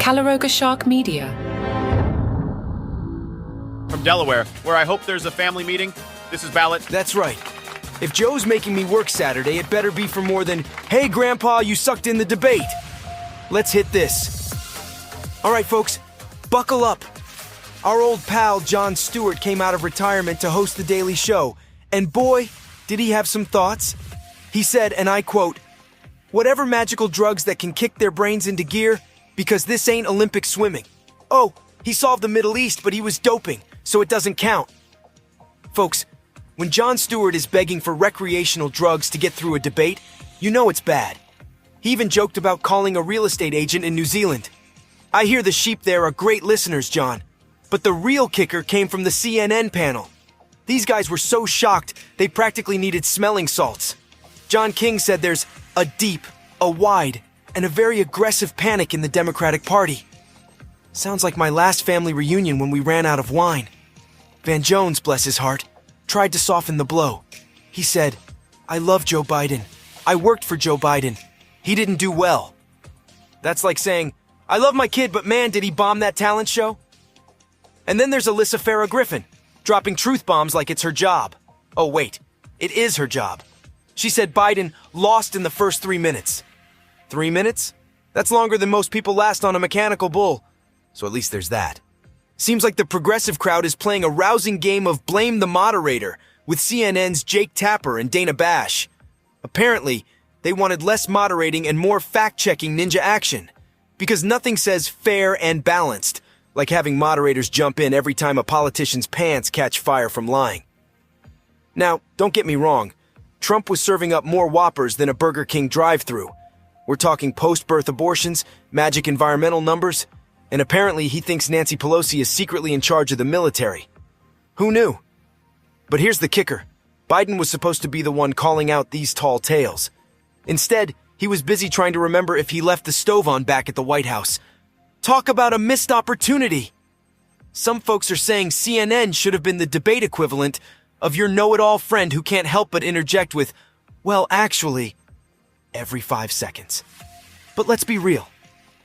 Calaroga Shark Media. From Delaware, where I hope there's a family meeting, this is Ballot. That's right. If Joe's making me work Saturday, it better be for more than, "Hey, Grandpa, you sucked in the debate." Let's hit this. All right, folks, buckle up. Our old pal Jon Stewart came out of retirement to host The Daily Show, and boy, did he have some thoughts. He said, and I quote, "Whatever magical drugs that can kick their brains into gear, because this ain't Olympic swimming." Oh, he solved the Middle East, but he was doping, so it doesn't count. Folks, when Jon Stewart is begging for recreational drugs to get through a debate, you know it's bad. He even joked about calling a real estate agent in New Zealand. I hear the sheep there are great listeners, John, but the real kicker came from the CNN panel. These guys were so shocked, they practically needed smelling salts. John King said there's a deep, a wide, and a very aggressive panic in the Democratic Party. Sounds like my last family reunion when we ran out of wine. Van Jones, bless his heart, tried to soften the blow. He said, "I love Joe Biden. I worked for Joe Biden. He didn't do well." That's like saying, "I love my kid, but man, did he bomb that talent show?" And then there's Alyssa Farah Griffin, dropping truth bombs like it's her job. Oh wait, it is her job. She said Biden lost in the first 3 minutes. 3 minutes? That's longer than most people last on a mechanical bull. So at least there's that. Seems like the progressive crowd is playing a rousing game of blame the moderator with CNN's Jake Tapper and Dana Bash. Apparently, they wanted less moderating and more fact-checking ninja action. Because nothing says fair and balanced like having moderators jump in every time a politician's pants catch fire from lying. Now, don't get me wrong. Trump was serving up more Whoppers than a Burger King drive-thru. We're talking post-birth abortions, magic environmental numbers, and apparently he thinks Nancy Pelosi is secretly in charge of the military. Who knew? But here's the kicker. Biden was supposed to be the one calling out these tall tales. Instead, he was busy trying to remember if he left the stove on back at the White House. Talk about a missed opportunity. Some folks are saying CNN should have been the debate equivalent of your know-it-all friend who can't help but interject with, "Well, actually," every 5 seconds. But let's be real.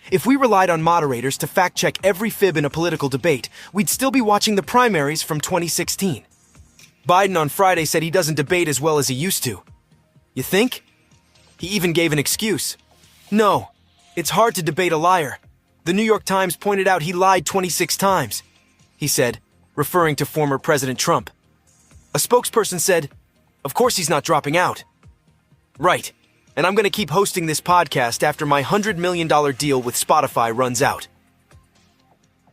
If we relied on moderators to fact-check every fib in a political debate, we'd still be watching the primaries from 2016. Biden on Friday said he doesn't debate as well as he used to. You think? He even gave an excuse. No, it's hard to debate a liar. The New York Times pointed out he lied 26 times, he said, referring to former President Trump. A spokesperson said, "Of course he's not dropping out." Right, and I'm going to keep hosting this podcast after my $100 million deal with Spotify runs out.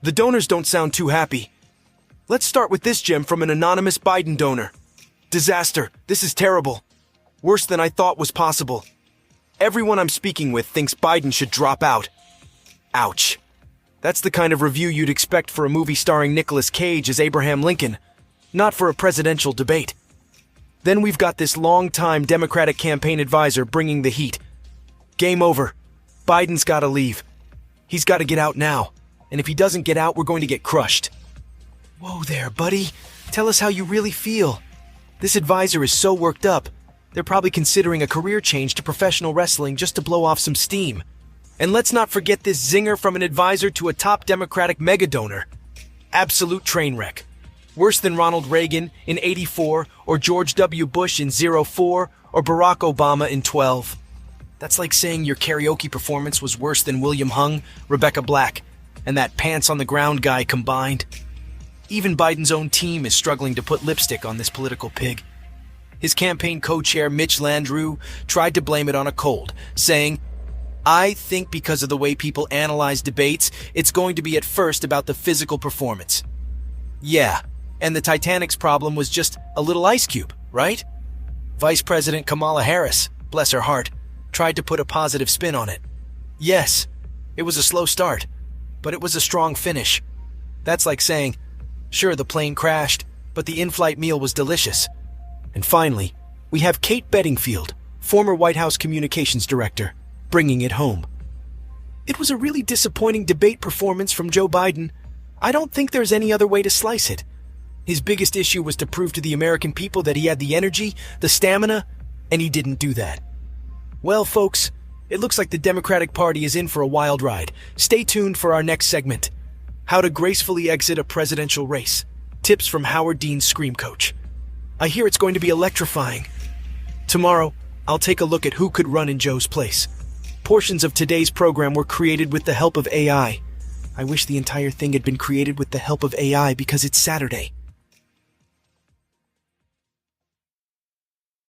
The donors don't sound too happy. Let's start with this gem from an anonymous Biden donor. "Disaster. This is terrible. Worse than I thought was possible. Everyone I'm speaking with thinks Biden should drop out." Ouch. That's the kind of review you'd expect for a movie starring Nicolas Cage as Abraham Lincoln, not for a presidential debate. Then we've got this long-time Democratic campaign advisor bringing the heat. Game over. Biden's got to leave. He's got to get out now. And if he doesn't get out, we're going to get crushed. Whoa there, buddy. Tell us how you really feel. This advisor is so worked up. They're probably considering a career change to professional wrestling just to blow off some steam. And let's not forget this zinger from an advisor to a top Democratic mega-donor. Absolute train wreck. Worse than Ronald Reagan in '84, or George W. Bush in '04, or Barack Obama in '12. That's like saying your karaoke performance was worse than William Hung, Rebecca Black, and that pants-on-the-ground guy combined. Even Biden's own team is struggling to put lipstick on this political pig. His campaign co-chair Mitch Landrieu tried to blame it on a cold, saying, "I think because of the way people analyze debates, it's going to be at first about the physical performance." Yeah, and the Titanic's problem was just a little ice cube, right? Vice President Kamala Harris, bless her heart, tried to put a positive spin on it. Yes, it was a slow start, but it was a strong finish. That's like saying, sure, the plane crashed, but the in-flight meal was delicious. And finally, we have Kate Bedingfield, former White House communications director, bringing it home. It was a really disappointing debate performance from Joe Biden. I don't think there's any other way to slice it. His biggest issue was to prove to the American people that he had the energy, the stamina, and he didn't do that. Well, folks, It looks like the Democratic Party is in for a wild ride. Stay tuned for our next segment. How to gracefully exit a presidential race. Tips from Howard Dean's Scream Coach. I hear it's going to be electrifying. Tomorrow, I'll take a look at who could run in Joe's place. Portions of today's program were created with the help of AI. I wish the entire thing had been created with the help of AI because it's Saturday.